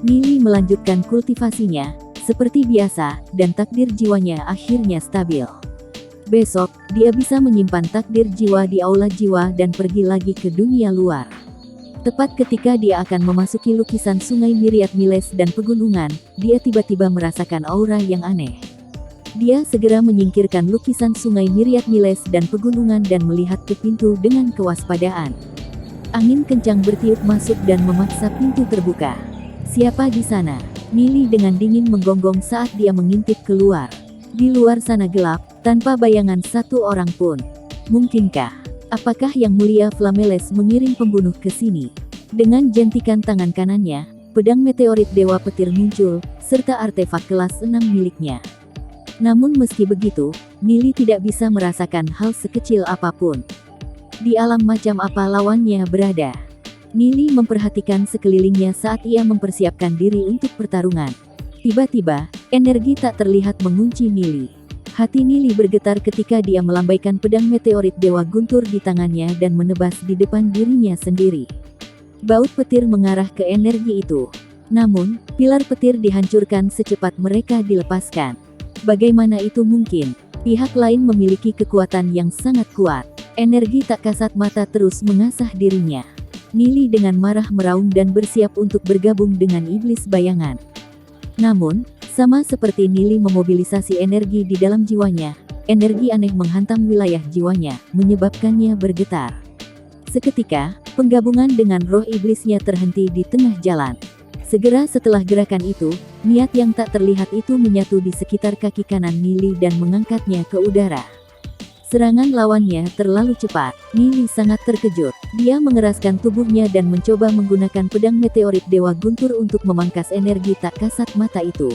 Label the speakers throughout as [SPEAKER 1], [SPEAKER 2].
[SPEAKER 1] Nili melanjutkan kultivasinya, seperti biasa, dan takdir jiwanya akhirnya stabil. Besok, dia bisa menyimpan takdir jiwa di aula jiwa dan pergi lagi ke dunia luar. Tepat ketika dia akan memasuki lukisan sungai Myriad Miles dan pegunungan, dia tiba-tiba merasakan aura yang aneh. Dia segera menyingkirkan lukisan sungai Myriad Miles dan pegunungan dan melihat ke pintu dengan kewaspadaan. Angin kencang bertiup masuk dan memaksa pintu terbuka. Siapa di sana? Nili dengan dingin menggonggong saat dia mengintip keluar. Di luar sana gelap, tanpa bayangan satu orang pun. Mungkinkah? Apakah Yang Mulia Flameles mengirim pembunuh ke sini? Dengan jentikan tangan kanannya, pedang meteorit Dewa Petir muncul, serta artefak kelas 6 miliknya. Namun meski begitu, Nili tidak bisa merasakan hal sekecil apapun. Di alam macam apa lawannya berada? Nili memperhatikan sekelilingnya saat ia mempersiapkan diri untuk pertarungan. Tiba-tiba, energi tak terlihat mengunci Nili. Hati Nili bergetar ketika dia melambaikan pedang meteorit Dewa Guntur di tangannya dan menebas di depan dirinya sendiri. Baut petir mengarah ke energi itu. Namun, pilar petir dihancurkan secepat mereka dilepaskan. Bagaimana itu mungkin? Pihak lain memiliki kekuatan yang sangat kuat. Energi tak kasat mata terus mengasah dirinya. Nili dengan marah meraung dan bersiap untuk bergabung dengan iblis bayangan. Namun, sama seperti Nili memobilisasi energi di dalam jiwanya, energi aneh menghantam wilayah jiwanya, menyebabkannya bergetar. Seketika, penggabungan dengan roh iblisnya terhenti di tengah jalan. Segera setelah gerakan itu, niat yang tak terlihat itu menyatu di sekitar kaki kanan Nili dan mengangkatnya ke udara. Serangan lawannya terlalu cepat. Nili sangat terkejut. Dia mengeraskan tubuhnya dan mencoba menggunakan pedang meteorit Dewa Guntur untuk memangkas energi tak kasat mata itu.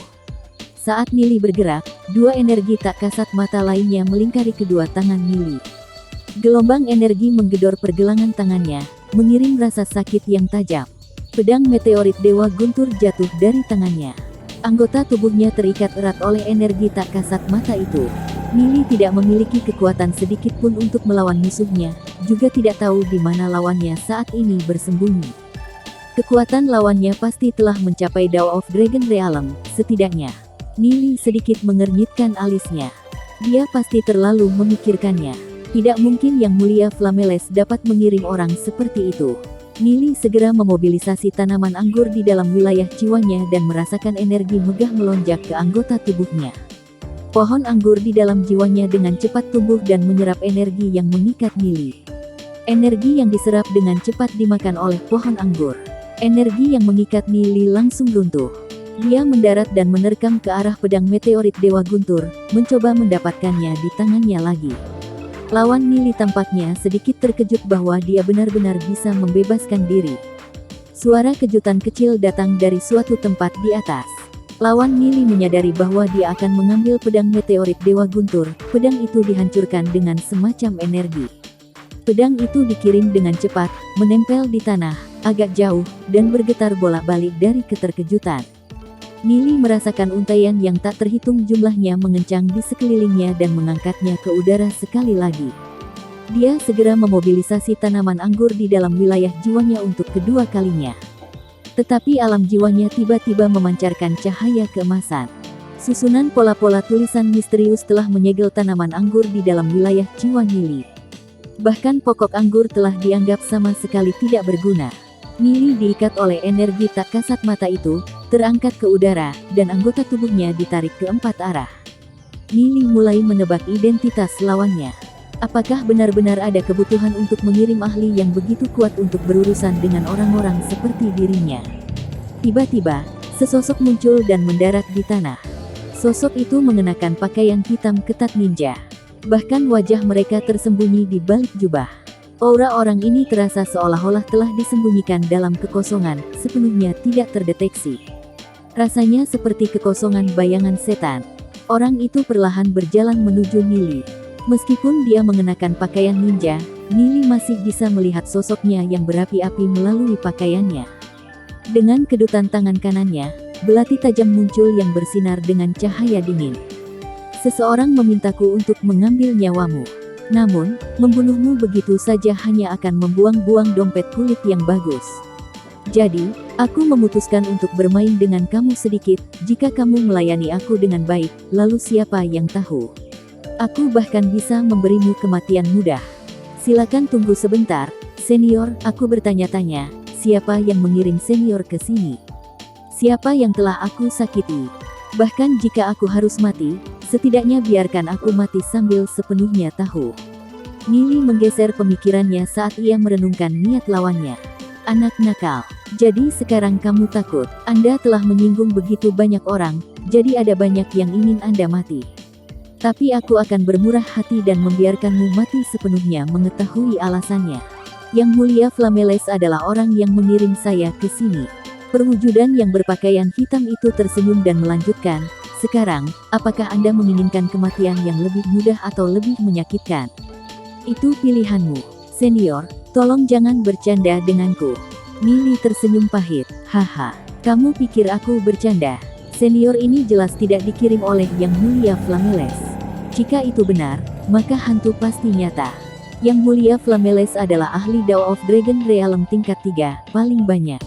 [SPEAKER 1] Saat Nili bergerak, dua energi tak kasat mata lainnya melingkari kedua tangan Nili. Gelombang energi menggedor pergelangan tangannya, mengirim rasa sakit yang tajam. Pedang meteorit Dewa Guntur jatuh dari tangannya. Anggota tubuhnya terikat erat oleh energi tak kasat mata itu. Nili tidak memiliki kekuatan sedikit pun untuk melawan musuhnya, juga tidak tahu di mana lawannya saat ini bersembunyi. Kekuatan lawannya pasti telah mencapai Dawn of Dragon Realm, setidaknya. Nili sedikit mengernyitkan alisnya. Dia pasti terlalu memikirkannya. Tidak mungkin Yang Mulia Flameles dapat mengirim orang seperti itu. Nili segera memobilisasi tanaman anggur di dalam wilayah jiwanya dan merasakan energi megah melonjak ke anggota tubuhnya. Pohon anggur di dalam jiwanya dengan cepat tumbuh dan menyerap energi yang mengikat Nili. Energi yang diserap dengan cepat dimakan oleh pohon anggur. Energi yang mengikat Nili langsung runtuh. Dia mendarat dan menerkam ke arah pedang meteorit Dewa Guntur, mencoba mendapatkannya di tangannya lagi. Lawan Nili tampaknya sedikit terkejut bahwa dia benar-benar bisa membebaskan diri. Suara kejutan kecil datang dari suatu tempat di atas. Lawan Nili menyadari bahwa dia akan mengambil pedang meteorit Dewa Guntur. Pedang itu dihancurkan dengan semacam energi. Pedang itu dikirim dengan cepat, menempel di tanah, agak jauh, dan bergetar bolak-balik dari keterkejutan. Nili merasakan untaian yang tak terhitung jumlahnya mengencang di sekelilingnya dan mengangkatnya ke udara sekali lagi. Dia segera memobilisasi tanaman anggur di dalam wilayah jiwanya untuk kedua kalinya. Tetapi alam jiwanya tiba-tiba memancarkan cahaya keemasan. Susunan pola-pola tulisan misterius telah menyegel tanaman anggur di dalam wilayah jiwa Nili. Bahkan pokok anggur telah dianggap sama sekali tidak berguna. Nili diikat oleh energi tak kasat mata itu, terangkat ke udara, dan anggota tubuhnya ditarik ke empat arah. Nili mulai menebak identitas lawannya. Apakah benar-benar ada kebutuhan untuk mengirim ahli yang begitu kuat untuk berurusan dengan orang-orang seperti dirinya? Tiba-tiba, sesosok muncul dan mendarat di tanah. Sosok itu mengenakan pakaian hitam ketat ninja. Bahkan wajah mereka tersembunyi di balik jubah. Aura orang ini terasa seolah-olah telah disembunyikan dalam kekosongan, sepenuhnya tidak terdeteksi. Rasanya seperti kekosongan bayangan setan. Orang itu perlahan berjalan menuju Nili. Meskipun dia mengenakan pakaian ninja, Nili masih bisa melihat sosoknya yang berapi-api melalui pakaiannya. Dengan kedutan tangan kanannya, belati tajam muncul yang bersinar dengan cahaya dingin. Seseorang memintaku untuk mengambil nyawamu. Namun, membunuhmu begitu saja hanya akan membuang-buang dompet kulit yang bagus. Jadi, Aku memutuskan untuk bermain dengan kamu sedikit, jika kamu melayani aku dengan baik, lalu siapa yang tahu? Aku bahkan bisa memberimu kematian mudah. Silakan tunggu sebentar, senior, aku bertanya-tanya, siapa yang mengirim senior ke sini? Siapa yang telah aku sakiti? Bahkan jika aku harus mati, setidaknya biarkan aku mati sambil sepenuhnya tahu. Nili menggeser pemikirannya saat ia merenungkan niat lawannya. Anak nakal. Jadi sekarang kamu takut. Anda telah menyinggung begitu banyak orang, jadi ada banyak yang ingin Anda mati. Tapi aku akan bermurah hati dan membiarkanmu mati sepenuhnya mengetahui alasannya. Yang Mulia Flameles adalah orang yang mengirim saya ke sini. Perwujudan yang berpakaian hitam itu tersenyum dan melanjutkan, sekarang, apakah Anda menginginkan kematian yang lebih mudah atau lebih menyakitkan? Itu pilihanmu. Senior, tolong jangan bercanda denganku. Nili tersenyum pahit. Haha, kamu pikir aku bercanda? Senior ini jelas tidak dikirim oleh Yang Mulia Flameles. Jika itu benar, maka hantu pasti nyata. Yang Mulia Flameles adalah ahli Dao of Dragon Realm tingkat 3, paling banyak.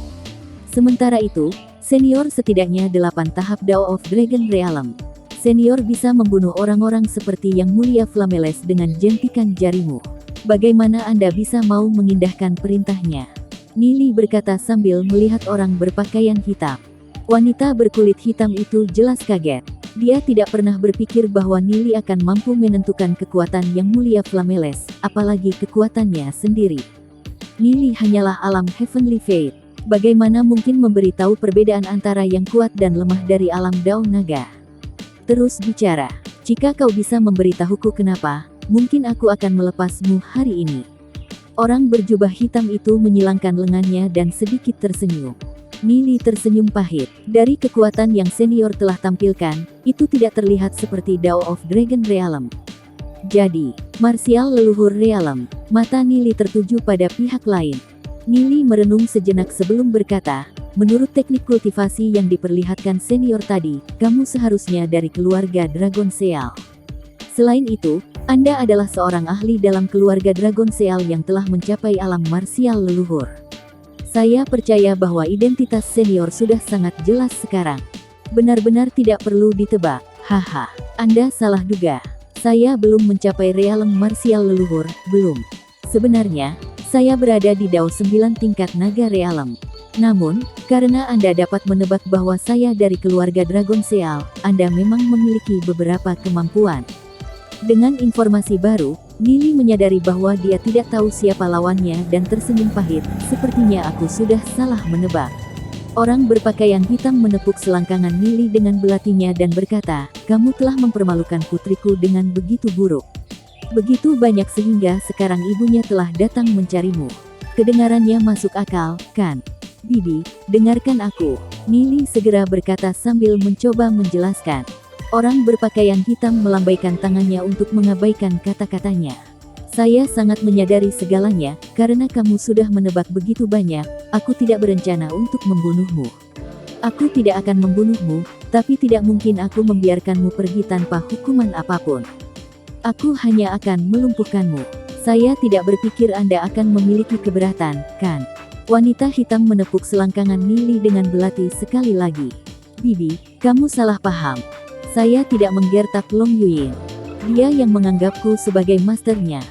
[SPEAKER 1] Sementara itu, senior setidaknya 8 tahap Dao of Dragon Realm. Senior bisa membunuh orang-orang seperti Yang Mulia Flameles dengan jentikan jarimu. Bagaimana Anda bisa mau mengindahkan perintahnya? Nili berkata sambil melihat orang berpakaian hitam. Wanita berkulit hitam itu jelas kaget. Dia tidak pernah berpikir bahwa Nili akan mampu menentukan kekuatan Yang Mulia Flameles, apalagi kekuatannya sendiri. Nili hanyalah alam Heavenly Fate. Bagaimana mungkin memberitahu perbedaan antara yang kuat dan lemah dari alam Dao Naga? Terus bicara. Jika kau bisa memberitahuku kenapa, mungkin aku akan melepasmu hari ini. Orang berjubah hitam itu menyilangkan lengannya dan sedikit tersenyum. Nili tersenyum pahit. Dari kekuatan yang senior telah tampilkan, itu tidak terlihat seperti Dao of Dragon Realm. Jadi, martial leluhur Realm. Mata Nili tertuju pada pihak lain. Nili merenung sejenak sebelum berkata, menurut teknik kultivasi yang diperlihatkan senior tadi, kamu seharusnya dari keluarga Dragon Seal. Selain itu, Anda adalah seorang ahli dalam keluarga Dragon Seal yang telah mencapai alam martial leluhur. Saya percaya bahwa identitas senior sudah sangat jelas sekarang. Benar-benar tidak perlu ditebak. Haha, Anda salah duga. Saya belum mencapai realm martial leluhur, belum. Sebenarnya, saya berada di Dao 9 tingkat naga realm. Namun, karena Anda dapat menebak bahwa saya dari keluarga Dragon Seal, Anda memang memiliki beberapa kemampuan. Dengan informasi baru, Nili menyadari bahwa dia tidak tahu siapa lawannya dan tersenyum pahit, sepertinya aku sudah salah menebak. Orang berpakaian hitam menepuk selangkangan Nili dengan belatinya dan berkata, kamu telah mempermalukan putriku dengan begitu buruk. Begitu banyak sehingga sekarang ibunya telah datang mencarimu. Kedengarannya masuk akal, kan? Bibi, dengarkan aku. Nili segera berkata sambil mencoba menjelaskan. Orang berpakaian hitam melambaikan tangannya untuk mengabaikan kata-katanya. Saya sangat menyadari segalanya, karena kamu sudah menebak begitu banyak, aku tidak berencana untuk membunuhmu. Aku tidak akan membunuhmu, tapi tidak mungkin aku membiarkanmu pergi tanpa hukuman apapun. Aku hanya akan melumpuhkanmu. Saya tidak berpikir Anda akan memiliki keberatan, kan? Wanita hitam menepuk selangkangan Nili dengan belati sekali lagi. Bibi, kamu salah paham. Saya tidak menggertak Long Yuyin. Dia yang menganggapku sebagai masternya.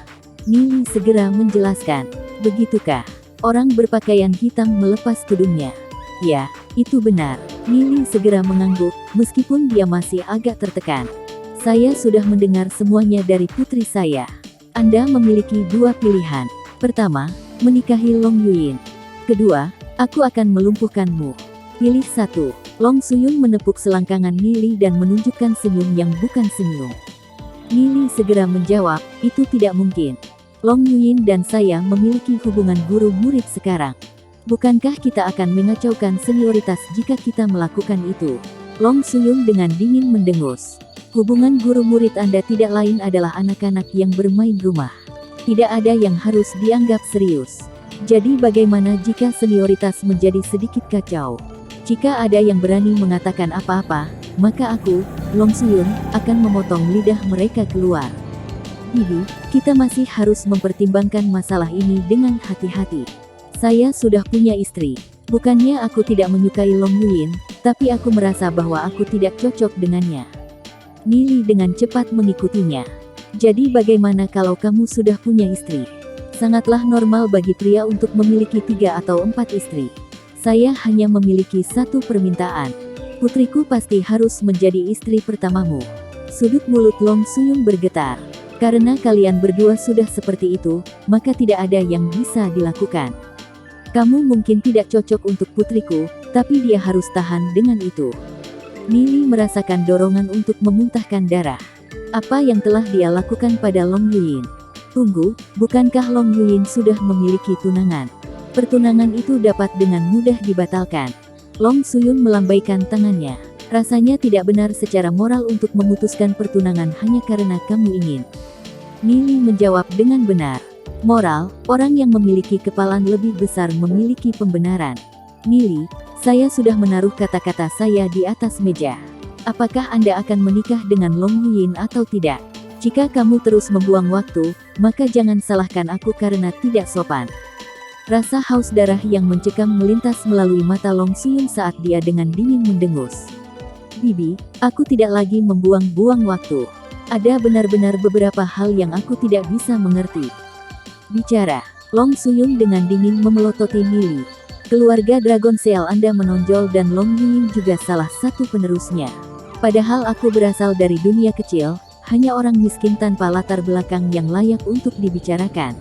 [SPEAKER 1] Nili segera menjelaskan. Begitukah? Orang berpakaian hitam melepas tudungnya. Ya, itu benar. Nili segera mengangguk, meskipun dia masih agak tertekan. Saya sudah mendengar semuanya dari putri saya. Anda memiliki dua pilihan. Pertama, menikahi Long Yuyin. Kedua, aku akan melumpuhkanmu. Pilih satu. Long Suyun menepuk selangkangan Nili dan menunjukkan senyum yang bukan senyum. Nili segera menjawab, itu tidak mungkin. Long Yuyin dan saya memiliki hubungan guru-murid sekarang. Bukankah kita akan mengacaukan senioritas jika kita melakukan itu? Long Suyun dengan dingin mendengus. Hubungan guru-murid Anda tidak lain adalah anak-anak yang bermain rumah. Tidak ada yang harus dianggap serius. Jadi bagaimana jika senioritas menjadi sedikit kacau? Jika ada yang berani mengatakan apa-apa, maka aku, Long Suyun, akan memotong lidah mereka keluar. Bibi, kita masih harus mempertimbangkan masalah ini dengan hati-hati. Saya sudah punya istri. Bukannya aku tidak menyukai Long Yuyin, tapi aku merasa bahwa aku tidak cocok dengannya. Nili dengan cepat mengikutinya. Jadi bagaimana kalau kamu sudah punya istri? Sangatlah normal bagi pria untuk memiliki 3 atau 4 istri. Saya hanya memiliki satu permintaan. Putriku pasti harus menjadi istri pertamamu. Sudut mulut Long Suyun bergetar. Karena kalian berdua sudah seperti itu, maka tidak ada yang bisa dilakukan. Kamu mungkin tidak cocok untuk putriku, tapi dia harus tahan dengan itu. Nili merasakan dorongan untuk memuntahkan darah. Apa yang telah dia lakukan pada Long Yuyin? Tunggu, bukankah Long Yuyin sudah memiliki tunangan? Pertunangan itu dapat dengan mudah dibatalkan. Long Suyun melambaikan tangannya. Rasanya tidak benar secara moral untuk memutuskan pertunangan hanya karena kamu ingin. Nili menjawab dengan benar. Moral, orang yang memiliki kepalan lebih besar memiliki pembenaran. Nili, saya sudah menaruh kata-kata saya di atas meja. Apakah Anda akan menikah dengan Long Yuyin atau tidak? Jika kamu terus membuang waktu, maka jangan salahkan aku karena tidak sopan. Rasa haus darah yang mencekam melintas melalui mata Long Suyun saat dia dengan dingin mendengus. Bibi, aku tidak lagi membuang-buang waktu. Ada benar-benar beberapa hal yang aku tidak bisa mengerti. Bicara, Long Suyun dengan dingin memelototi Nili. Keluarga Dragon Seal Anda menonjol dan Long Yuyin juga salah satu penerusnya. Padahal aku berasal dari dunia kecil, hanya orang miskin tanpa latar belakang yang layak untuk dibicarakan.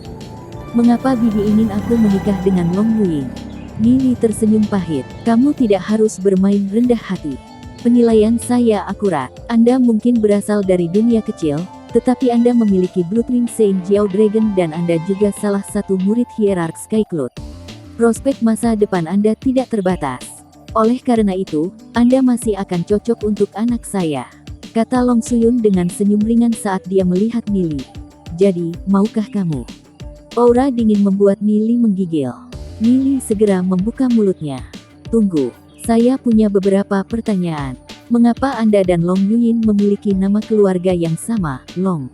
[SPEAKER 1] Mengapa Bibi ingin aku menikah dengan Long Yuyin? Nili tersenyum pahit. Kamu tidak harus bermain rendah hati. Penilaian saya akurat. Anda mungkin berasal dari dunia kecil, tetapi Anda memiliki blueprint Saint Jiao Dragon dan Anda juga salah satu murid hierark Sky Cloud. Prospek masa depan Anda tidak terbatas. Oleh karena itu, Anda masih akan cocok untuk anak saya. Kata Long Suyun dengan senyum ringan saat dia melihat Nili. Jadi, maukah kamu? Aura dingin membuat Nili menggigil. Nili segera membuka mulutnya. Tunggu, saya punya beberapa pertanyaan. Mengapa Anda dan Long Yuyin memiliki nama keluarga yang sama, Long?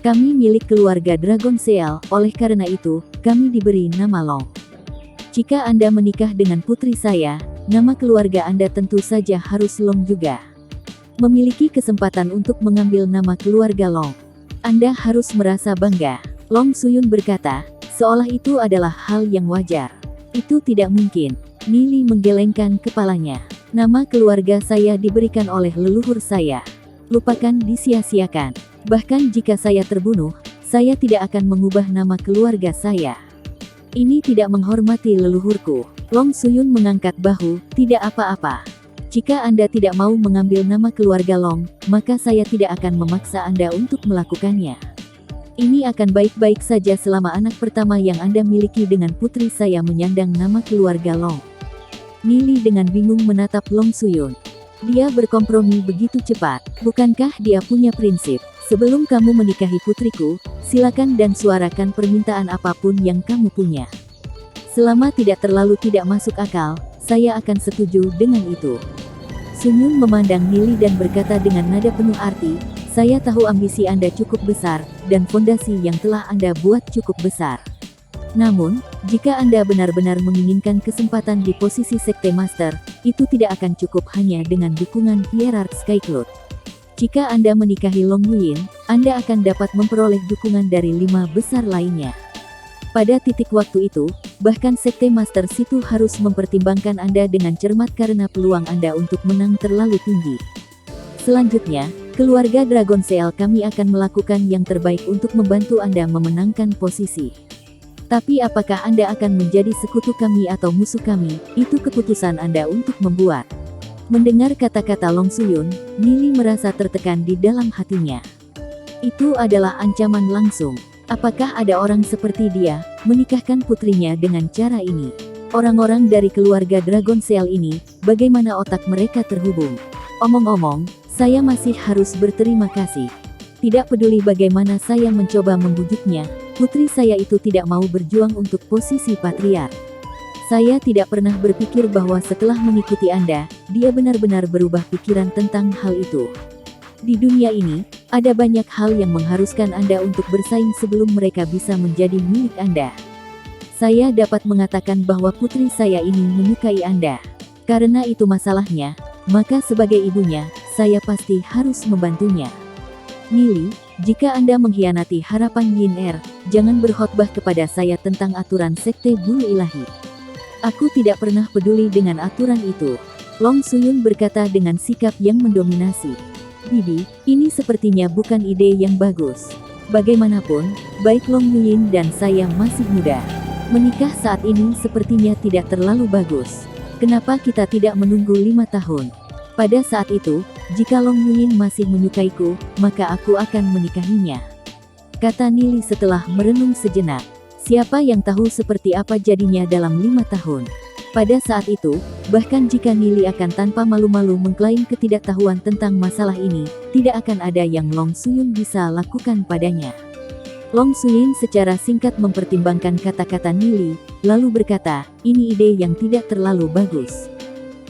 [SPEAKER 1] Kami milik keluarga Dragon Seal, oleh karena itu, kami diberi nama Long. Jika Anda menikah dengan putri saya, nama keluarga Anda tentu saja harus Long juga. Memiliki kesempatan untuk mengambil nama keluarga Long. Anda harus merasa bangga. Long Suyun berkata, seolah itu adalah hal yang wajar. Itu tidak mungkin. Nili menggelengkan kepalanya. Nama keluarga saya diberikan oleh leluhur saya. Lupakan disia-siakan. Bahkan jika saya terbunuh, saya tidak akan mengubah nama keluarga saya. Ini tidak menghormati leluhurku. Long Suyun mengangkat bahu, tidak apa-apa. Jika Anda tidak mau mengambil nama keluarga Long, maka saya tidak akan memaksa Anda untuk melakukannya. Ini akan baik-baik saja selama anak pertama yang Anda miliki dengan putri saya menyandang nama keluarga Long. Nili dengan bingung menatap Long Suyun. Dia berkompromi begitu cepat. Bukankah dia punya prinsip? Sebelum kamu menikahi putriku, silakan dan suarakan permintaan apapun yang kamu punya. Selama tidak terlalu tidak masuk akal, saya akan setuju dengan itu. Suyun memandang Nili dan berkata dengan nada penuh arti, saya tahu ambisi Anda cukup besar, dan fondasi yang telah Anda buat cukup besar. Namun, jika Anda benar-benar menginginkan kesempatan di posisi Sekte Master, itu tidak akan cukup hanya dengan dukungan hierark Sky Cloud. Jika Anda menikahi Long Yuyin, Anda akan dapat memperoleh dukungan dari 5 besar lainnya. Pada titik waktu itu, bahkan Sekte Master Situ harus mempertimbangkan Anda dengan cermat karena peluang Anda untuk menang terlalu tinggi. Selanjutnya, keluarga Dragon Seal kami akan melakukan yang terbaik untuk membantu Anda memenangkan posisi. Tapi apakah Anda akan menjadi sekutu kami atau musuh kami, itu keputusan Anda untuk membuat. Mendengar kata-kata Long Suyun, Nili merasa tertekan di dalam hatinya. Itu adalah ancaman langsung. Apakah ada orang seperti dia, menikahkan putrinya dengan cara ini? Orang-orang dari keluarga Dragon Seal ini, bagaimana otak mereka terhubung? Omong-omong, saya masih harus berterima kasih. Tidak peduli bagaimana saya mencoba membujuknya, putri saya itu tidak mau berjuang untuk posisi patriark. Saya tidak pernah berpikir bahwa setelah mengikuti Anda, dia benar-benar berubah pikiran tentang hal itu. Di dunia ini, ada banyak hal yang mengharuskan Anda untuk bersaing sebelum mereka bisa menjadi milik Anda. Saya dapat mengatakan bahwa putri saya ini menyukai Anda. Karena itu masalahnya, maka sebagai ibunya, saya pasti harus membantunya. Nili, jika Anda mengkhianati harapan Yin Er, jangan berkhotbah kepada saya tentang aturan sekte bulu ilahi. Aku tidak pernah peduli dengan aturan itu. Long Suyun berkata dengan sikap yang mendominasi. Bibi, ini sepertinya bukan ide yang bagus. Bagaimanapun, baik Long Yuyin dan saya masih muda. Menikah saat ini sepertinya tidak terlalu bagus. Kenapa kita tidak menunggu 5 tahun? Pada saat itu, jika Long Yuyin masih menyukaiku, maka aku akan menikahinya. Kata Nili setelah merenung sejenak. Siapa yang tahu seperti apa jadinya dalam 5 tahun? Pada saat itu, bahkan jika Nili akan tanpa malu-malu mengklaim ketidaktahuan tentang masalah ini, tidak akan ada yang Long Suyun bisa lakukan padanya. Long Suyun secara singkat mempertimbangkan kata-kata Nili, lalu berkata, ini ide yang tidak terlalu bagus.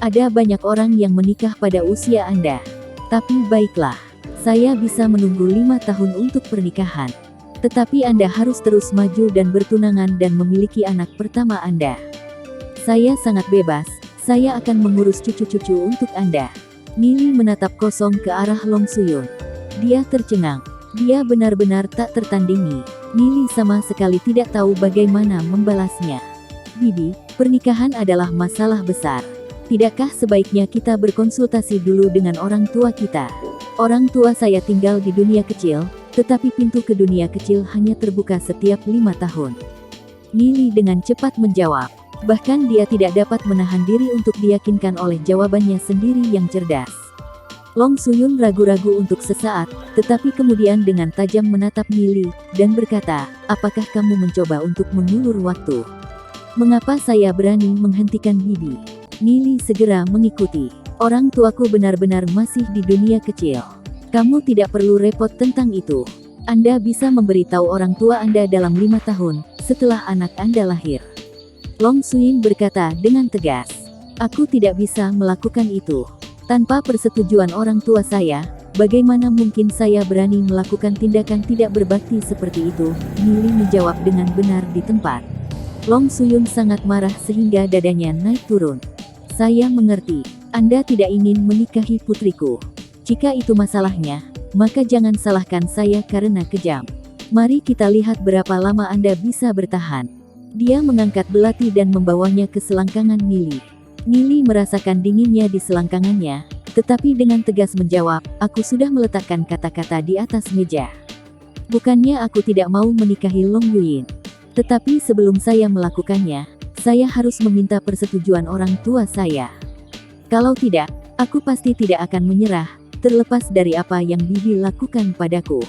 [SPEAKER 1] Ada banyak orang yang menikah pada usia Anda. Tapi baiklah, saya bisa menunggu 5 tahun untuk pernikahan. Tetapi Anda harus terus maju dan bertunangan dan memiliki anak pertama Anda. Saya sangat bebas, saya akan mengurus cucu-cucu untuk Anda. Nili menatap kosong ke arah Long Suyun. Dia tercengang. Dia benar-benar tak tertandingi. Nili sama sekali tidak tahu bagaimana membalasnya. Bibi, pernikahan adalah masalah besar. Tidakkah sebaiknya kita berkonsultasi dulu dengan orang tua kita? Orang tua saya tinggal di dunia kecil, tetapi pintu ke dunia kecil hanya terbuka setiap 5 tahun. Nili dengan cepat menjawab. Bahkan dia tidak dapat menahan diri untuk diyakinkan oleh jawabannya sendiri yang cerdas. Long Suyun ragu-ragu untuk sesaat, tetapi kemudian dengan tajam menatap Nili, dan berkata, apakah kamu mencoba untuk mengulur waktu? Mengapa saya berani menghentikan Bibi? Nili segera mengikuti. Orang tuaku benar-benar masih di dunia kecil. Kamu tidak perlu repot tentang itu. Anda bisa memberitahu orang tua Anda dalam 5 tahun, setelah anak Anda lahir. Long Suyun berkata dengan tegas. Aku tidak bisa melakukan itu. Tanpa persetujuan orang tua saya, bagaimana mungkin saya berani melakukan tindakan tidak berbakti seperti itu? Nili menjawab dengan benar di tempat. Long Suyun sangat marah sehingga dadanya naik turun. Saya mengerti, Anda tidak ingin menikahi putriku. Jika itu masalahnya, maka jangan salahkan saya karena kejam. Mari kita lihat berapa lama Anda bisa bertahan. Dia mengangkat belati dan membawanya ke selangkangan Nili. Nili merasakan dinginnya di selangkangannya, tetapi dengan tegas menjawab, aku sudah meletakkan kata-kata di atas meja. Bukannya aku tidak mau menikahi Long Yuyin. Tetapi sebelum saya melakukannya, saya harus meminta persetujuan orang tua saya. Kalau tidak, aku pasti tidak akan menyerah, terlepas dari apa yang Bibi lakukan padaku.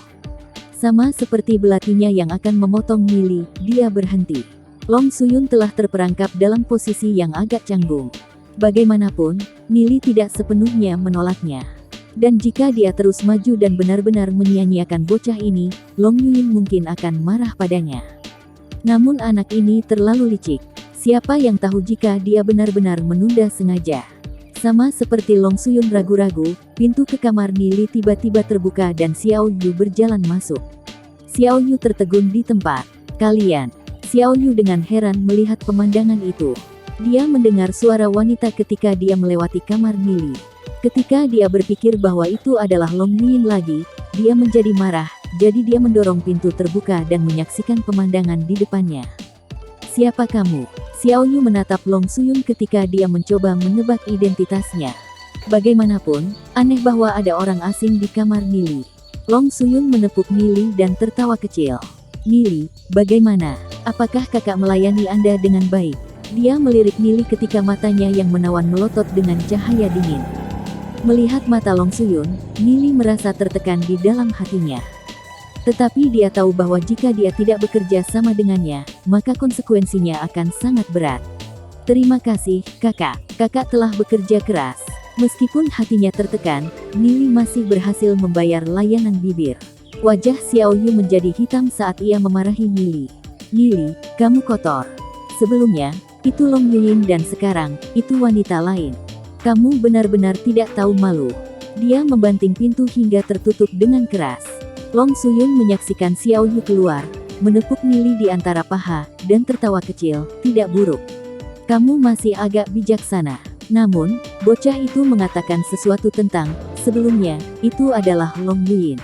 [SPEAKER 1] Sama seperti belatinya yang akan memotong Nili, dia berhenti. Long Suyun telah terperangkap dalam posisi yang agak canggung. Bagaimanapun, Nili tidak sepenuhnya menolaknya. Dan jika dia terus maju dan benar-benar menyia-nyiakan bocah ini, Long Yuyin mungkin akan marah padanya. Namun anak ini terlalu licik. Siapa yang tahu jika dia benar-benar menunda sengaja. Sama seperti Long Suyun ragu-ragu, pintu ke kamar Nili tiba-tiba terbuka dan Xiao Yu berjalan masuk. Xiao Yu tertegun di tempat. Kalian. Xiao Yu dengan heran melihat pemandangan itu. Dia mendengar suara wanita ketika dia melewati kamar Nili. Ketika dia berpikir bahwa itu adalah Long Yuyin lagi, dia menjadi marah, jadi dia mendorong pintu terbuka dan menyaksikan pemandangan di depannya. Siapa kamu? Xiao Yu menatap Long Suyun ketika dia mencoba menebak identitasnya. Bagaimanapun, aneh bahwa ada orang asing di kamar Nili. Long Suyun menepuk Nili dan tertawa kecil. Nili, bagaimana? Apakah kakak melayani Anda dengan baik? Dia melirik Nili ketika matanya yang menawan melotot dengan cahaya dingin. Melihat mata Long Suyun, Nili merasa tertekan di dalam hatinya. Tetapi dia tahu bahwa jika dia tidak bekerja sama dengannya, maka konsekuensinya akan sangat berat. Terima kasih, kakak. Kakak telah bekerja keras. Meskipun hatinya tertekan, Nili masih berhasil membayar layanan bibir. Wajah Xiao Yu menjadi hitam saat ia memarahi Nili. Nili, kamu kotor. Sebelumnya, itu Long Yuyin dan sekarang, itu wanita lain. Kamu benar-benar tidak tahu malu. Dia membanting pintu hingga tertutup dengan keras. Long Suyun menyaksikan Xiao Yu keluar, menepuk Nili di antara paha, dan tertawa kecil. Tidak buruk. Kamu masih agak bijaksana. Namun, bocah itu mengatakan sesuatu tentang, sebelumnya, itu adalah Long Yuyin.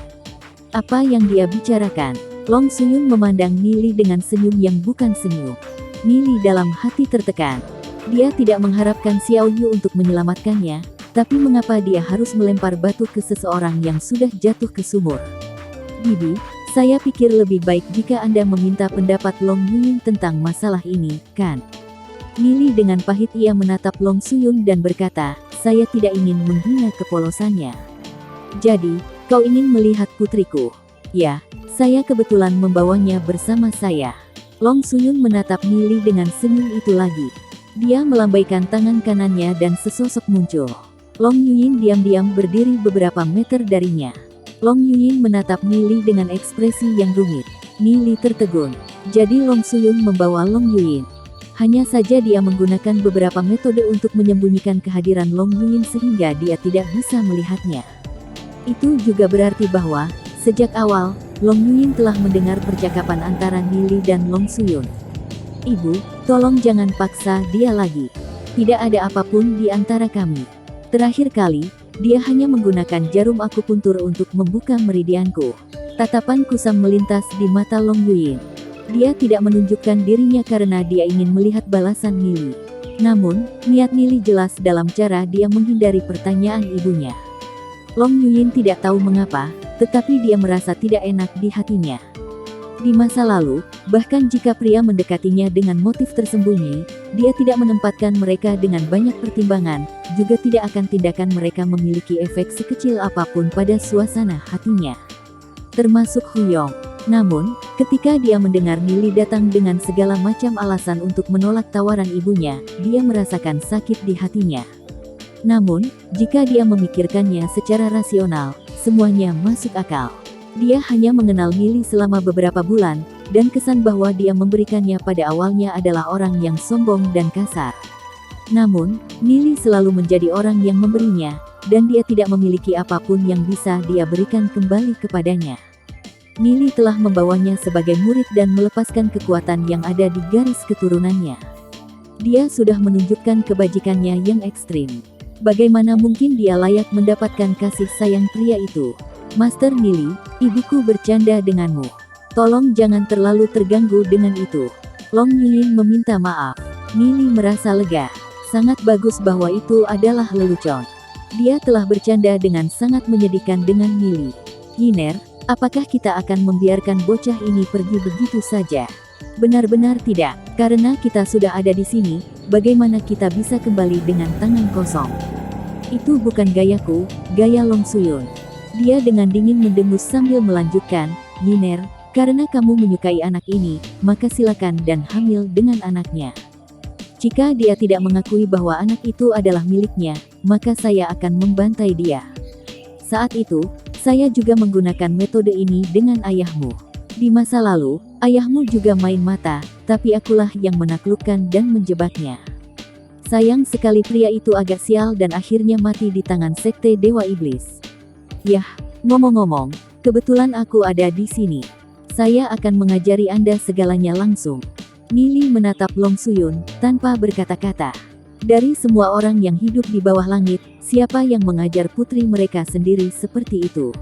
[SPEAKER 1] Apa yang dia bicarakan? Long Suyun memandang Nili dengan senyum yang bukan senyum. Nili dalam hati tertekan. Dia tidak mengharapkan Xiao Yu untuk menyelamatkannya, tapi mengapa dia harus melempar batu ke seseorang yang sudah jatuh ke sumur? Bibi, saya pikir lebih baik jika Anda meminta pendapat Long Yuyin tentang masalah ini, kan? Nili dengan pahit ia menatap Long Suyun dan berkata, saya tidak ingin menghina kepolosannya. Jadi, kau ingin melihat putriku? Ya, saya kebetulan membawanya bersama saya. Long Suyun menatap Nili dengan senyum itu lagi. Dia melambaikan tangan kanannya dan sesosok muncul. Long Yuyin diam-diam berdiri beberapa meter darinya. Long Yuyin menatap Nili dengan ekspresi yang rumit. Nili tertegun. Jadi Long Suyun membawa Long Yuyin. Hanya saja dia menggunakan beberapa metode untuk menyembunyikan kehadiran Long Yuyin sehingga dia tidak bisa melihatnya. Itu juga berarti bahwa, sejak awal, Long Yuyin telah mendengar percakapan antara Nili dan Long Suyun. Ibu, tolong jangan paksa dia lagi. Tidak ada apapun di antara kami. Terakhir kali, dia hanya menggunakan jarum akupuntur untuk membuka meridianku. Tatapan kusam melintas di mata Long Yuyin. Dia tidak menunjukkan dirinya karena dia ingin melihat balasan Nili. Namun, niat Nili jelas dalam cara dia menghindari pertanyaan ibunya. Long Yuyin tidak tahu mengapa, tetapi dia merasa tidak enak di hatinya. Di masa lalu, bahkan jika pria mendekatinya dengan motif tersembunyi, dia tidak menempatkan mereka dengan banyak pertimbangan, juga tidak akan tindakan mereka memiliki efek sekecil apapun pada suasana hatinya. Termasuk Huyong. Namun, ketika dia mendengar Nili datang dengan segala macam alasan untuk menolak tawaran ibunya, dia merasakan sakit di hatinya. Namun, jika dia memikirkannya secara rasional, semuanya masuk akal. Dia hanya mengenal Nili selama beberapa bulan, dan kesan bahwa dia memberikannya pada awalnya adalah orang yang sombong dan kasar. Namun, Nili selalu menjadi orang yang memberinya, dan dia tidak memiliki apapun yang bisa dia berikan kembali kepadanya. Nili telah membawanya sebagai murid dan melepaskan kekuatan yang ada di garis keturunannya. Dia sudah menunjukkan kebajikannya yang ekstrim. Bagaimana mungkin dia layak mendapatkan kasih sayang pria itu? Master Nili, ibuku bercanda denganmu. Tolong jangan terlalu terganggu dengan itu. Long Yuyin meminta maaf. Nili merasa lega. Sangat bagus bahwa itu adalah lelucon. Dia telah bercanda dengan sangat menyedihkan dengan Nili. Yiner, apakah kita akan membiarkan bocah ini pergi begitu saja? Benar-benar tidak, karena kita sudah ada di sini, bagaimana kita bisa kembali dengan tangan kosong? Itu bukan gayaku, gaya Long Suyun. Dia dengan dingin mendengus sambil melanjutkan, Yiner, karena kamu menyukai anak ini, maka silakan dan hamil dengan anaknya. Jika dia tidak mengakui bahwa anak itu adalah miliknya, maka saya akan membantai dia. Saat itu, saya juga menggunakan metode ini dengan ayahmu. Di masa lalu, ayahmu juga main mata, tapi akulah yang menaklukkan dan menjebaknya. Sayang sekali pria itu agak sial dan akhirnya mati di tangan sekte Dewa Iblis. Yah, ngomong-ngomong, kebetulan aku ada di sini. Saya akan mengajari Anda segalanya langsung. Nili menatap Long Suyun, tanpa berkata-kata. Dari semua orang yang hidup di bawah langit, siapa yang mengajar putri mereka sendiri seperti itu?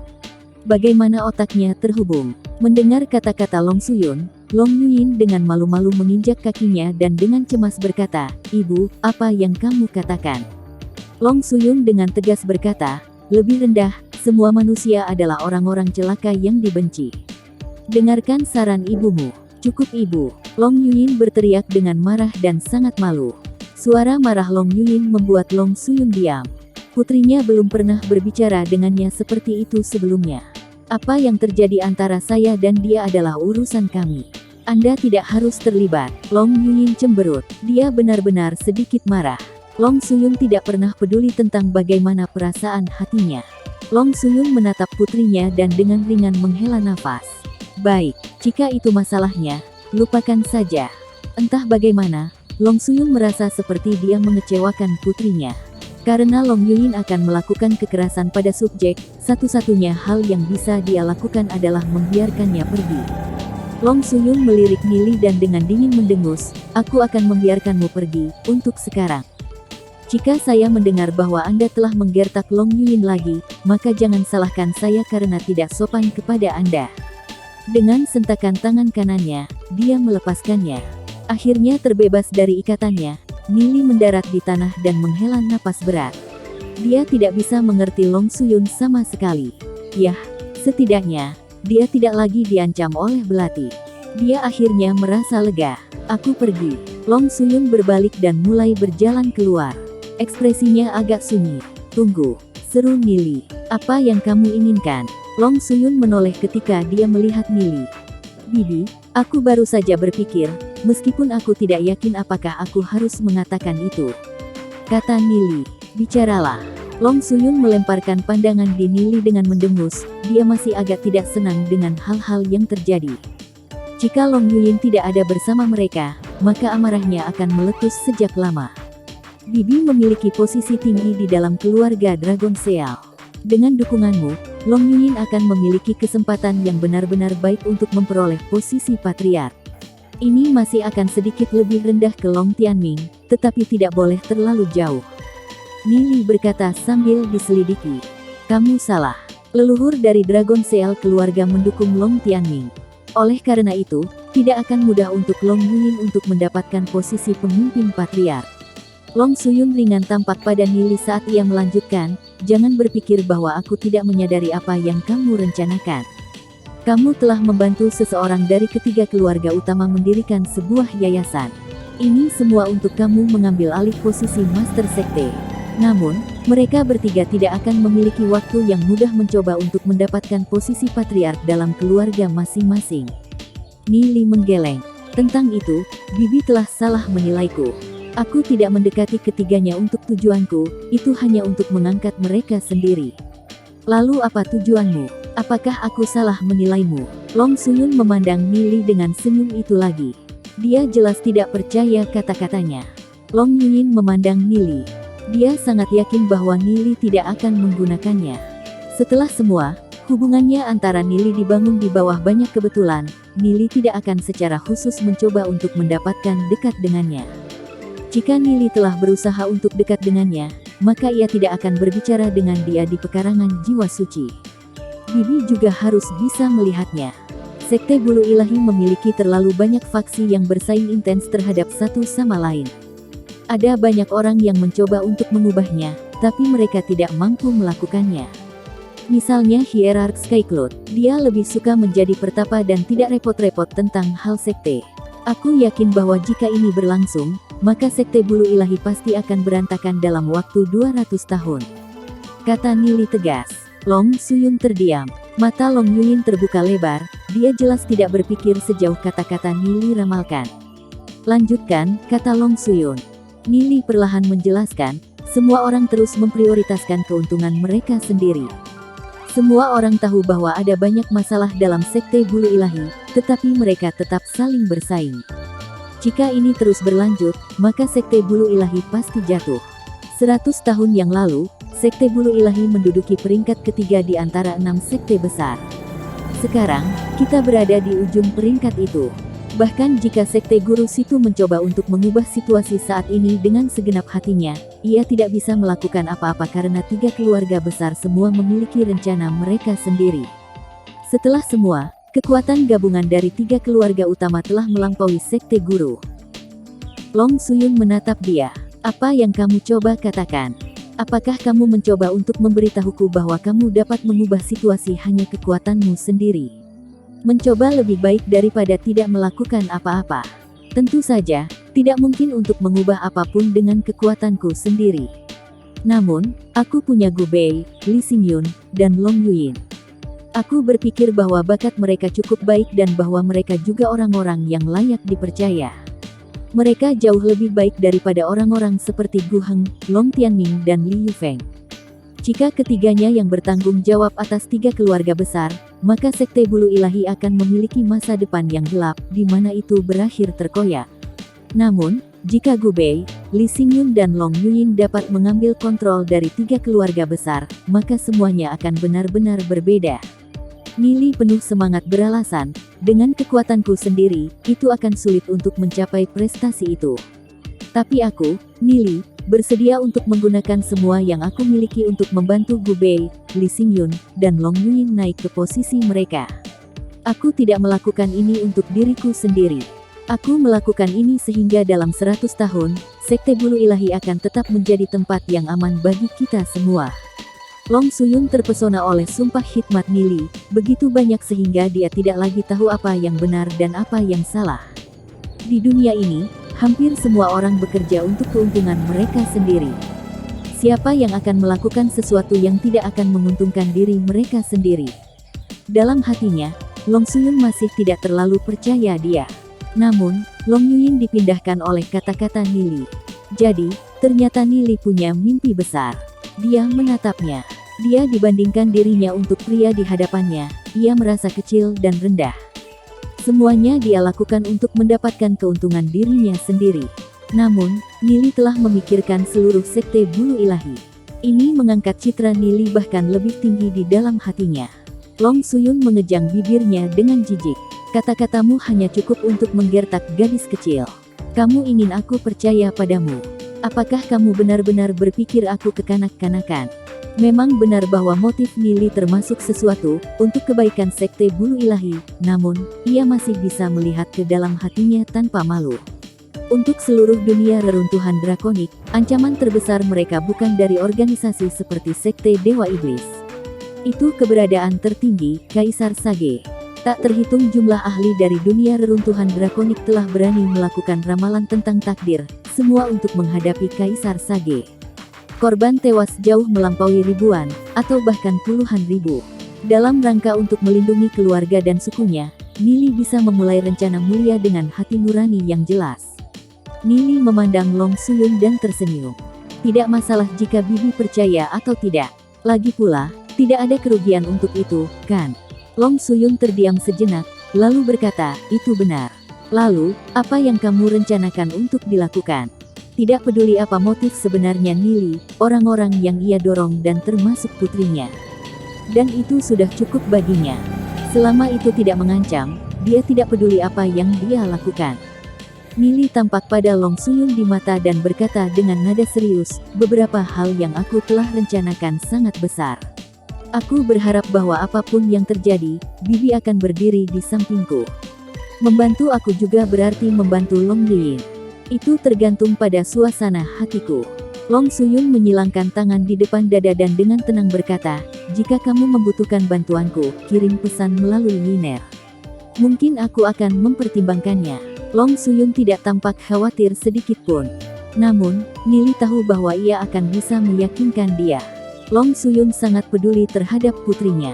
[SPEAKER 1] Bagaimana otaknya terhubung? Mendengar kata-kata Long Suyun, Long Yuyin dengan malu-malu menginjak kakinya dan dengan cemas berkata, Ibu, apa yang kamu katakan? Long Suyun dengan tegas berkata, lebih rendah, semua manusia adalah orang-orang celaka yang dibenci. Dengarkan saran ibumu. Cukup ibu. Long Yuyin berteriak dengan marah dan sangat malu. Suara marah Long Yuyin membuat Long Suyun diam. Putrinya belum pernah berbicara dengannya seperti itu sebelumnya. Apa yang terjadi antara saya dan dia adalah urusan kami. Anda tidak harus terlibat. Long Yuyin cemberut. Dia benar-benar sedikit marah. Long Suyun tidak pernah peduli tentang bagaimana perasaan hatinya. Long Suyun menatap putrinya dan dengan ringan menghela nafas. Baik, jika itu masalahnya, lupakan saja. Entah bagaimana, Long Suyun merasa seperti dia mengecewakan putrinya. Karena Long Yuyin akan melakukan kekerasan pada subjek, satu-satunya hal yang bisa dia lakukan adalah membiarkannya pergi. Long Suyun melirik Nili dan dengan dingin mendengus, aku akan membiarkanmu pergi, untuk sekarang. Jika saya mendengar bahwa Anda telah menggertak Long Yuyin lagi, maka jangan salahkan saya karena tidak sopan kepada Anda. Dengan sentakan tangan kanannya, dia melepaskannya. Akhirnya terbebas dari ikatannya, Nili mendarat di tanah dan menghela napas berat. Dia tidak bisa mengerti Long Suyun sama sekali. Yah, setidaknya dia tidak lagi diancam oleh belati. Dia akhirnya merasa lega. Aku pergi. Long Suyun berbalik dan mulai berjalan keluar. Ekspresinya agak sunyi. Tunggu, seru Nili. Apa yang kamu inginkan? Long Suyun menoleh ketika dia melihat Nili. Bibi, aku baru saja berpikir, meskipun aku tidak yakin apakah aku harus mengatakan itu. Kata Nili, bicaralah. Long Suyun melemparkan pandangan di Nili dengan mendengus, dia masih agak tidak senang dengan hal-hal yang terjadi. Jika Long Yuyin tidak ada bersama mereka, maka amarahnya akan meletus sejak lama. Bibi memiliki posisi tinggi di dalam keluarga Dragon Seal. Dengan dukunganmu, Long Yuyin akan memiliki kesempatan yang benar-benar baik untuk memperoleh posisi patriark. Ini masih akan sedikit lebih rendah ke Long Tianming, tetapi tidak boleh terlalu jauh. Nili berkata sambil diselidiki. Kamu salah. Leluhur dari Dragon Seal keluarga mendukung Long Tianming. Oleh karena itu, tidak akan mudah untuk Long Yuyin untuk mendapatkan posisi pemimpin patriark. Long Suyun ringan tampak pada Nili saat ia melanjutkan, jangan berpikir bahwa aku tidak menyadari apa yang kamu rencanakan. Kamu telah membantu seseorang dari ketiga keluarga utama mendirikan sebuah yayasan. Ini semua untuk kamu mengambil alih posisi Master Sekte. Namun, mereka bertiga tidak akan memiliki waktu yang mudah mencoba untuk mendapatkan posisi patriark dalam keluarga masing-masing. Nili menggeleng. Tentang itu, Bibi telah salah menilaiku. Aku tidak mendekati ketiganya untuk tujuanku, itu hanya untuk mengangkat mereka sendiri. Lalu apa tujuanmu? Apakah aku salah menilaimu? Long Suyun memandang Nili dengan senyum itu lagi. Dia jelas tidak percaya kata-katanya. Long Yuyin memandang Nili. Dia sangat yakin bahwa Nili tidak akan menggunakannya. Setelah semua, hubungannya antara Nili dibangun di bawah banyak kebetulan, Nili tidak akan secara khusus mencoba untuk mendapatkan dekat dengannya. Jika Nili telah berusaha untuk dekat dengannya, maka ia tidak akan berbicara dengan dia di pekarangan jiwa suci. Bibi juga harus bisa melihatnya. Sekte Bulu Ilahi memiliki terlalu banyak faksi yang bersaing intens terhadap satu sama lain. Ada banyak orang yang mencoba untuk mengubahnya, tapi mereka tidak mampu melakukannya. Misalnya Hierarch Skycloud, dia lebih suka menjadi pertapa dan tidak repot-repot tentang hal sekte. Aku yakin bahwa jika ini berlangsung, maka Sekte Bulu Ilahi pasti akan berantakan dalam waktu 200 tahun. Kata Nili tegas. Long Suyun terdiam. Mata Long Yuyin terbuka lebar, dia jelas tidak berpikir sejauh kata-kata Nili ramalkan. Lanjutkan, kata Long Suyun. Nili perlahan menjelaskan, semua orang terus memprioritaskan keuntungan mereka sendiri. Semua orang tahu bahwa ada banyak masalah dalam Sekte Bulu Ilahi, tetapi mereka tetap saling bersaing. Jika ini terus berlanjut, maka Sekte Bulu Ilahi pasti jatuh. 100 tahun yang lalu, Sekte Bulu Ilahi menduduki peringkat ketiga di antara 6 sekte besar. Sekarang, kita berada di ujung peringkat itu. Bahkan jika Sekte Guru Situ mencoba untuk mengubah situasi saat ini dengan segenap hatinya, ia tidak bisa melakukan apa-apa karena tiga keluarga besar semua memiliki rencana mereka sendiri. Setelah semua, kekuatan gabungan dari tiga keluarga utama telah melampaui Sekte Guru. Long Suyun menatap dia. Apa yang kamu coba katakan? Apakah kamu mencoba untuk memberitahuku bahwa kamu dapat mengubah situasi hanya kekuatanmu sendiri? Mencoba lebih baik daripada tidak melakukan apa-apa. Tentu saja, tidak mungkin untuk mengubah apapun dengan kekuatanku sendiri. Namun, aku punya Gu Bei, Li Xingyun, dan Long Yuyin. Aku berpikir bahwa bakat mereka cukup baik dan bahwa mereka juga orang-orang yang layak dipercaya. Mereka jauh lebih baik daripada orang-orang seperti Gu Heng, Long Tianming dan Li Yufeng. Jika ketiganya yang bertanggung jawab atas tiga keluarga besar, maka Sekte Bulu Ilahi akan memiliki masa depan yang gelap, di mana itu berakhir terkoyak. Namun, jika Gu Bei, Li Xingyun dan Long Yuyin dapat mengambil kontrol dari tiga keluarga besar, maka semuanya akan benar-benar berbeda. Nili penuh semangat beralasan, dengan kekuatanku sendiri, itu akan sulit untuk mencapai prestasi itu. Tapi aku, Nili, bersedia untuk menggunakan semua yang aku miliki untuk membantu Gu Bei, Lee Xingyun, dan Long Yuyin naik ke posisi mereka. Aku tidak melakukan ini untuk diriku sendiri. Aku melakukan ini sehingga dalam 100 tahun, Sekte Bulu Ilahi akan tetap menjadi tempat yang aman bagi kita semua. Long Suyun terpesona oleh sumpah hikmat Nili, begitu banyak sehingga dia tidak lagi tahu apa yang benar dan apa yang salah. Di dunia ini, hampir semua orang bekerja untuk keuntungan mereka sendiri. Siapa yang akan melakukan sesuatu yang tidak akan menguntungkan diri mereka sendiri? Dalam hatinya, Long Suyun masih tidak terlalu percaya dia. Namun, Long Yuyin dipindahkan oleh kata-kata Nili. Jadi, ternyata Nili punya mimpi besar. Dia menatapnya. Dia dibandingkan dirinya untuk pria di hadapannya, ia merasa kecil dan rendah. Semuanya dia lakukan untuk mendapatkan keuntungan dirinya sendiri. Namun, Nili telah memikirkan seluruh sekte bulu ilahi. Ini mengangkat citra Nili bahkan lebih tinggi di dalam hatinya. Long Suyun mengejang bibirnya dengan jijik. Kata-katamu hanya cukup untuk menggertak gadis kecil. Kamu ingin aku percaya padamu? Apakah kamu benar-benar berpikir aku kekanak-kanakan? Memang benar bahwa motif Nili termasuk sesuatu untuk kebaikan sekte bulu ilahi, namun, ia masih bisa melihat ke dalam hatinya tanpa malu. Untuk seluruh dunia reruntuhan drakonik, ancaman terbesar mereka bukan dari organisasi seperti sekte Dewa Iblis. Itu keberadaan tertinggi, Kaisar Sage. Tak terhitung jumlah ahli dari dunia reruntuhan drakonik telah berani melakukan ramalan tentang takdir, semua untuk menghadapi Kaisar Sage. Korban tewas jauh melampaui ribuan, atau bahkan puluhan ribu. Dalam rangka untuk melindungi keluarga dan sukunya, Nili bisa memulai rencana mulia dengan hati nurani yang jelas. Nili memandang Long Suyun dan tersenyum. Tidak masalah jika Bibi percaya atau tidak. Lagi pula, tidak ada kerugian untuk itu, kan? Long Suyun terdiam sejenak, lalu berkata, itu benar. Lalu, apa yang kamu rencanakan untuk dilakukan? Tidak peduli apa motif sebenarnya Nili, orang-orang yang ia dorong dan termasuk putrinya. Dan itu sudah cukup baginya. Selama itu tidak mengancam, dia tidak peduli apa yang dia lakukan. Nili tampak pada Long Suyun di mata dan berkata dengan nada serius, beberapa hal yang aku telah rencanakan sangat besar. Aku berharap bahwa apapun yang terjadi, Bibi akan berdiri di sampingku. Membantu aku juga berarti membantu Long Yuyin. Itu tergantung pada suasana hatiku. Long Suyun menyilangkan tangan di depan dada dan dengan tenang berkata, jika kamu membutuhkan bantuanku, kirim pesan melalui Yiner. Mungkin aku akan mempertimbangkannya. Long Suyun tidak tampak khawatir sedikit pun. Namun, Nili tahu bahwa ia akan bisa meyakinkan dia. Long Suyun sangat peduli terhadap putrinya.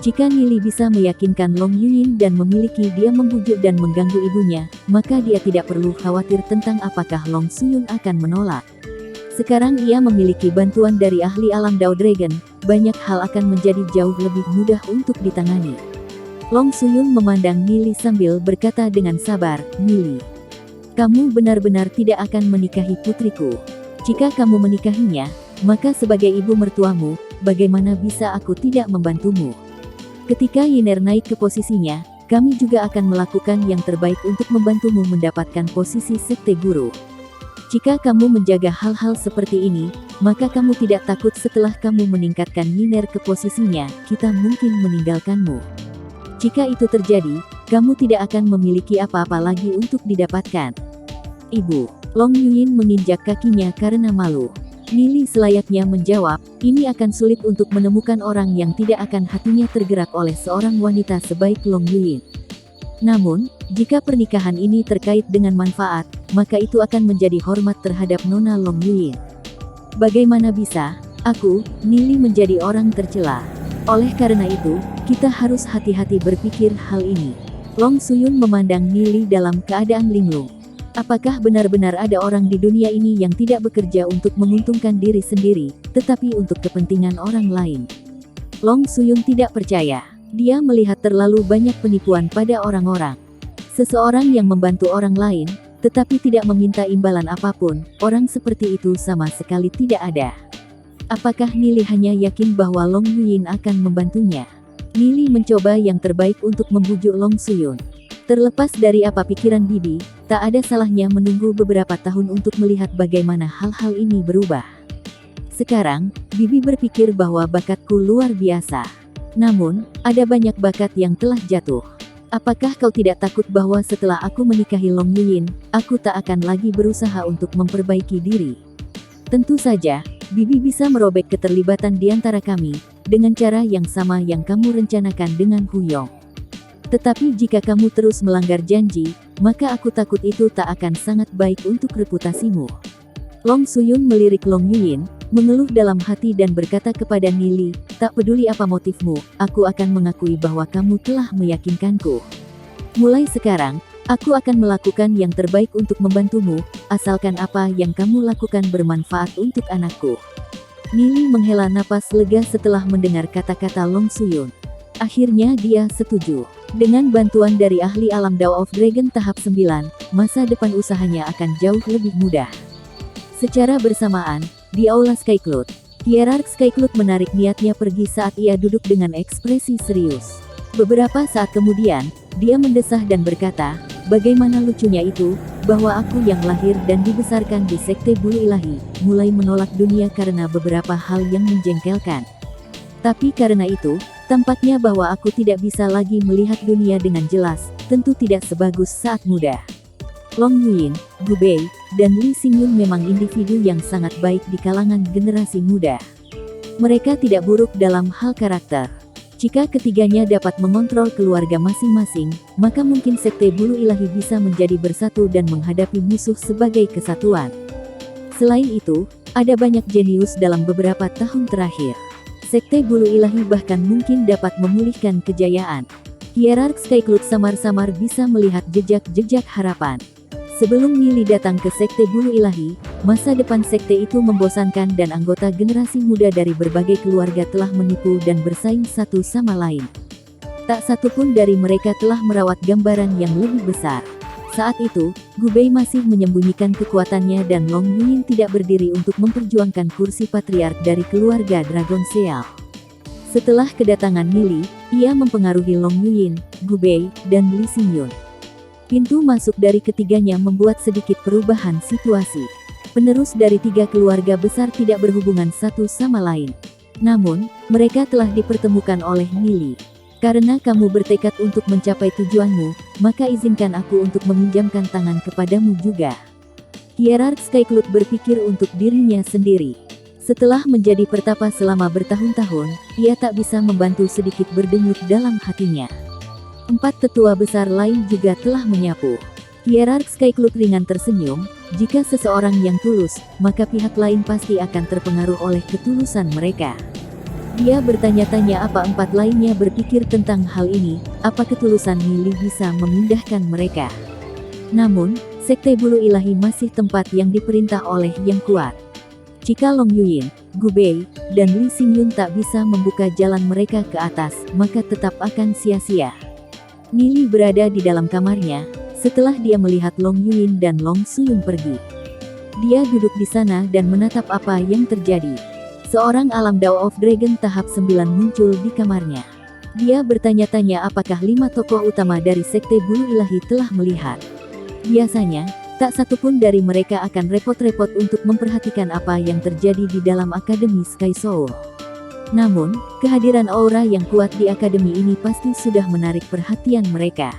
[SPEAKER 1] Jika Nili bisa meyakinkan Long Yuyin dan memiliki dia membujuk dan mengganggu ibunya, maka dia tidak perlu khawatir tentang apakah Long Suyun akan menolak. Sekarang ia memiliki bantuan dari ahli alam Dao Dragon, banyak hal akan menjadi jauh lebih mudah untuk ditangani. Long Suyun memandang Nili sambil berkata dengan sabar, Nili, kamu benar-benar tidak akan menikahi putriku. Jika kamu menikahinya, maka sebagai ibu mertuamu, bagaimana bisa aku tidak membantumu? Ketika Yiner naik ke posisinya, kami juga akan melakukan yang terbaik untuk membantumu mendapatkan posisi sekte guru. Jika kamu menjaga hal-hal seperti ini, maka kamu tidak takut setelah kamu meningkatkan Yiner ke posisinya, kita mungkin meninggalkanmu. Jika itu terjadi, kamu tidak akan memiliki apa-apa lagi untuk didapatkan. Ibu, Long Yuyin menginjak kakinya karena malu. Nili selayaknya menjawab, ini akan sulit untuk menemukan orang yang tidak akan hatinya tergerak oleh seorang wanita sebaik Long Yuyin. Namun, jika pernikahan ini terkait dengan manfaat, maka itu akan menjadi hormat terhadap Nona Long Yuyin. Bagaimana bisa, aku, Nili menjadi orang tercela. Oleh karena itu, kita harus hati-hati berpikir hal ini. Long Suyun memandang Nili dalam keadaan linglung. Apakah benar-benar ada orang di dunia ini yang tidak bekerja untuk menguntungkan diri sendiri, tetapi untuk kepentingan orang lain? Long Suyun tidak percaya. Dia melihat terlalu banyak penipuan pada orang-orang. Seseorang yang membantu orang lain, tetapi tidak meminta imbalan apapun, orang seperti itu sama sekali tidak ada. Apakah Nili hanya yakin bahwa Long Yuyin akan membantunya? Nili mencoba yang terbaik untuk membujuk Long Suyun. Terlepas dari apa pikiran Bibi, tak ada salahnya menunggu beberapa tahun untuk melihat bagaimana hal-hal ini berubah. Sekarang, Bibi berpikir bahwa bakatku luar biasa. Namun, ada banyak bakat yang telah jatuh. Apakah kau tidak takut bahwa setelah aku menikahi Long Yuyin, aku tak akan lagi berusaha untuk memperbaiki diri? Tentu saja, Bibi bisa merobek keterlibatan di antara kami, dengan cara yang sama yang kamu rencanakan dengan Hu Yong. Tetapi jika kamu terus melanggar janji, maka aku takut itu tak akan sangat baik untuk reputasimu. Long Suyun melirik Long Yuyin, mengeluh dalam hati dan berkata kepada Nili, tak peduli apa motifmu, aku akan mengakui bahwa kamu telah meyakinkanku. Mulai sekarang, aku akan melakukan yang terbaik untuk membantumu, asalkan apa yang kamu lakukan bermanfaat untuk anakku. Nili menghela napas lega setelah mendengar kata-kata Long Suyun. Akhirnya dia setuju. Dengan bantuan dari ahli alam Dao of Dragon tahap 9, masa depan usahanya akan jauh lebih mudah. Secara bersamaan, di Aula Skycloud, Hierarch Skycloud menarik niatnya pergi saat ia duduk dengan ekspresi serius. Beberapa saat kemudian, dia mendesah dan berkata, bagaimana lucunya itu, bahwa aku yang lahir dan dibesarkan di Sekte Bulu Ilahi, mulai menolak dunia karena beberapa hal yang menjengkelkan. Tapi karena itu, tampaknya bahwa aku tidak bisa lagi melihat dunia dengan jelas, tentu tidak sebagus saat muda. Long Yuyin, Gu Bei, dan Li Xingyun memang individu yang sangat baik di kalangan generasi muda. Mereka tidak buruk dalam hal karakter. Jika ketiganya dapat mengontrol keluarga masing-masing, maka mungkin Sekte Bulu Ilahi bisa menjadi bersatu dan menghadapi musuh sebagai kesatuan. Selain itu, ada banyak jenius dalam beberapa tahun terakhir. Sekte Bulu Ilahi bahkan mungkin dapat memulihkan kejayaan. Hierarch Skycloud samar-samar bisa melihat jejak-jejak harapan. Sebelum Nili datang ke Sekte Bulu Ilahi, masa depan sekte itu membosankan dan anggota generasi muda dari berbagai keluarga telah menipu dan bersaing satu sama lain. Tak satu pun dari mereka telah merawat gambaran yang lebih besar. Saat itu, Gu Bei masih menyembunyikan kekuatannya dan Long Yuyin tidak berdiri untuk memperjuangkan kursi patriark dari keluarga Dragon Seal. Setelah kedatangan Nili, ia mempengaruhi Long Yuyin, Gu Bei, dan Li Xingyun. Pintu masuk dari ketiganya membuat sedikit perubahan situasi. Penerus dari tiga keluarga besar tidak berhubungan satu sama lain. Namun, mereka telah dipertemukan oleh Nili. Karena kamu bertekad untuk mencapai tujuanmu, maka izinkan aku untuk meminjamkan tangan kepadamu juga. Hierarch Skycloud berpikir untuk dirinya sendiri. Setelah menjadi pertapa selama bertahun-tahun, ia tak bisa membantu sedikit berdenyut dalam hatinya. 4 tetua besar lain juga telah menyapu. Hierarch Skycloud ringan tersenyum, jika seseorang yang tulus, maka pihak lain pasti akan terpengaruh oleh ketulusan mereka. Dia bertanya-tanya apa 4 lainnya berpikir tentang hal ini, apa ketulusan Nili bisa memindahkan mereka. Namun, Sekte Bulu Ilahi masih tempat yang diperintah oleh yang kuat. Jika Long Yuyin, Gu Bei, dan Li Xingyun tak bisa membuka jalan mereka ke atas, maka tetap akan sia-sia. Nili berada di dalam kamarnya, setelah dia melihat Long Yuyin dan Long Suyun pergi. Dia duduk di sana dan menatap apa yang terjadi. Seorang alam Dao of Dragon tahap 9 muncul di kamarnya. Dia bertanya-tanya apakah 5 tokoh utama dari Sekte Bulu Ilahi telah melihat. Biasanya, tak satupun dari mereka akan repot-repot untuk memperhatikan apa yang terjadi di dalam Akademi Sky Soul. Namun, kehadiran aura yang kuat di akademi ini pasti sudah menarik perhatian mereka.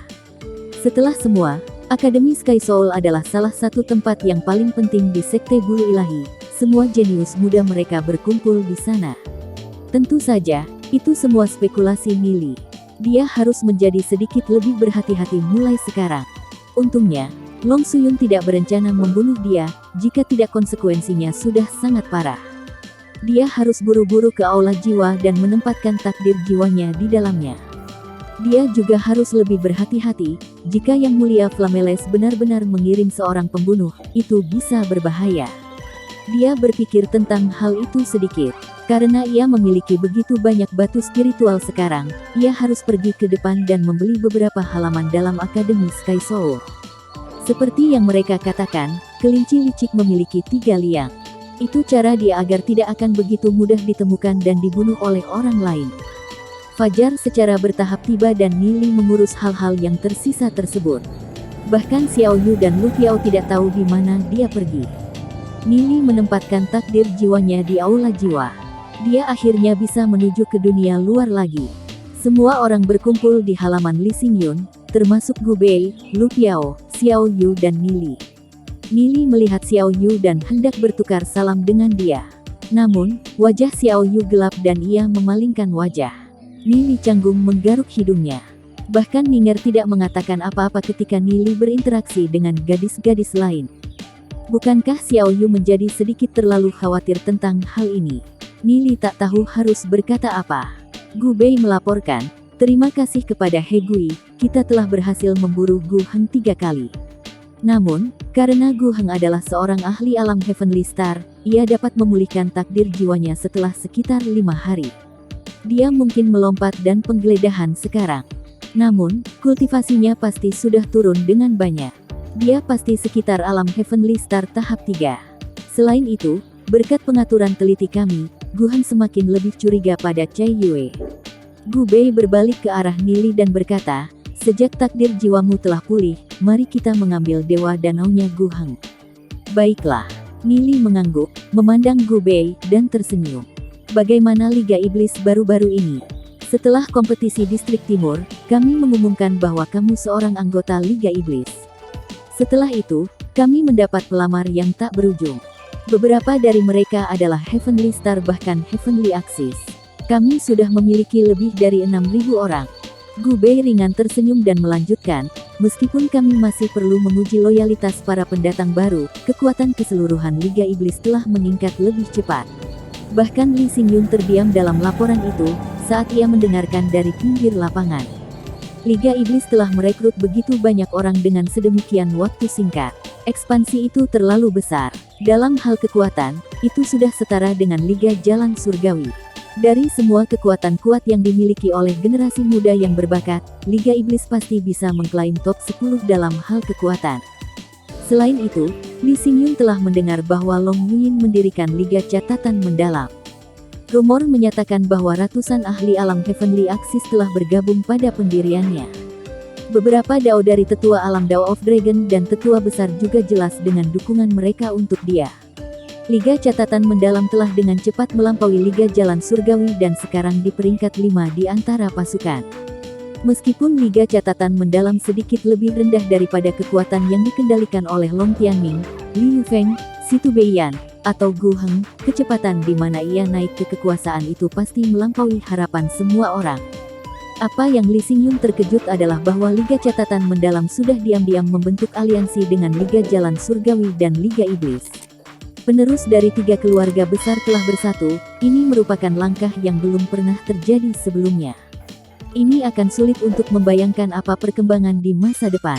[SPEAKER 1] Setelah semua, Akademi Sky Soul adalah salah satu tempat yang paling penting di Sekte Bulu Ilahi. Semua jenius muda mereka berkumpul di sana. Tentu saja, itu semua spekulasi Nili. Dia harus menjadi sedikit lebih berhati-hati mulai sekarang. Untungnya, Long Suyun tidak berencana membunuh dia, jika tidak konsekuensinya sudah sangat parah. Dia harus buru-buru ke aula jiwa dan menempatkan takdir jiwanya di dalamnya. Dia juga harus lebih berhati-hati, jika Yang Mulia Flameles benar-benar mengirim seorang pembunuh, itu bisa berbahaya. Dia berpikir tentang hal itu sedikit. Karena ia memiliki begitu banyak batu spiritual sekarang, ia harus pergi ke depan dan membeli beberapa halaman dalam Akademi Sky Soul. Seperti yang mereka katakan, kelinci licik memiliki 3 liang. Itu cara dia agar tidak akan begitu mudah ditemukan dan dibunuh oleh orang lain. Fajar secara bertahap tiba dan Nili mengurus hal-hal yang tersisa tersebut. Bahkan Xiao Yu dan Lu Piao tidak tahu di mana dia pergi. Nili menempatkan takdir jiwanya di aula jiwa. Dia akhirnya bisa menuju ke dunia luar lagi. Semua orang berkumpul di halaman Li Xingyun, termasuk Gu Bei, Lu Piao, Xiao Yu dan Nili. Nili melihat Xiao Yu dan hendak bertukar salam dengan dia. Namun, wajah Xiao Yu gelap dan ia memalingkan wajah. Nili canggung menggaruk hidungnya. Bahkan Ninger tidak mengatakan apa-apa ketika Nili berinteraksi dengan gadis-gadis lain. Bukankah Xiao Yu menjadi sedikit terlalu khawatir tentang hal ini? Nili tak tahu harus berkata apa. Gu Bei melaporkan, terima kasih kepada He Gui, kita telah berhasil memburu Gu Heng 3 kali. Namun, karena Gu Heng adalah seorang ahli alam Heavenly Star, ia dapat memulihkan takdir jiwanya setelah sekitar 5 hari. Dia mungkin melompat dan penggeledahan sekarang. Namun, kultivasinya pasti sudah turun dengan banyak. Dia pasti sekitar alam Heavenly Star tahap 3. Selain itu, berkat pengaturan teliti kami, Gu Heng semakin lebih curiga pada Cai Yue. Gu Bei berbalik ke arah Nili dan berkata, sejak takdir jiwamu telah pulih, mari kita mengambil dewa danaunya Gu Heng. Baiklah. Nili mengangguk, memandang Gu Bei, dan tersenyum. Bagaimana Liga Iblis baru-baru ini? Setelah kompetisi Distrik Timur, kami mengumumkan bahwa kamu seorang anggota Liga Iblis. Setelah itu, kami mendapat pelamar yang tak berujung. Beberapa dari mereka adalah Heavenly Star bahkan Heavenly Axis. Kami sudah memiliki lebih dari 6.000 orang. Gu Bei ringan tersenyum dan melanjutkan, meskipun kami masih perlu menguji loyalitas para pendatang baru, kekuatan keseluruhan Liga Iblis telah meningkat lebih cepat. Bahkan Li Xingyun terdiam dalam laporan itu, saat ia mendengarkan dari pinggir lapangan. Liga Iblis telah merekrut begitu banyak orang dengan sedemikian waktu singkat. Ekspansi itu terlalu besar. Dalam hal kekuatan, itu sudah setara dengan Liga Jalan Surgawi. Dari semua kekuatan kuat yang dimiliki oleh generasi muda yang berbakat, Liga Iblis pasti bisa mengklaim top 10 dalam hal kekuatan. Selain itu, Li Xingyun telah mendengar bahwa Long Yuyin mendirikan Liga Catatan Mendalam. Rumor menyatakan bahwa ratusan ahli alam Heavenly Axis telah bergabung pada pendiriannya. Beberapa dao dari tetua alam Dao of Dragon dan tetua besar juga jelas dengan dukungan mereka untuk dia. Liga Catatan Mendalam telah dengan cepat melampaui Liga Jalan Surgawi dan sekarang di peringkat 5 di antara pasukan. Meskipun Liga Catatan Mendalam sedikit lebih rendah daripada kekuatan yang dikendalikan oleh Long Tianming, Li Yufeng, Situ Beiyan, atau Gu Heng, kecepatan di mana ia naik ke kekuasaan itu pasti melampaui harapan semua orang. Apa yang Li Xingyun terkejut adalah bahwa Liga Catatan Mendalam sudah diam-diam membentuk aliansi dengan Liga Jalan Surgawi dan Liga Iblis. Penerus dari 3 keluarga besar telah bersatu, ini merupakan langkah yang belum pernah terjadi sebelumnya. Ini akan sulit untuk membayangkan apa perkembangan di masa depan.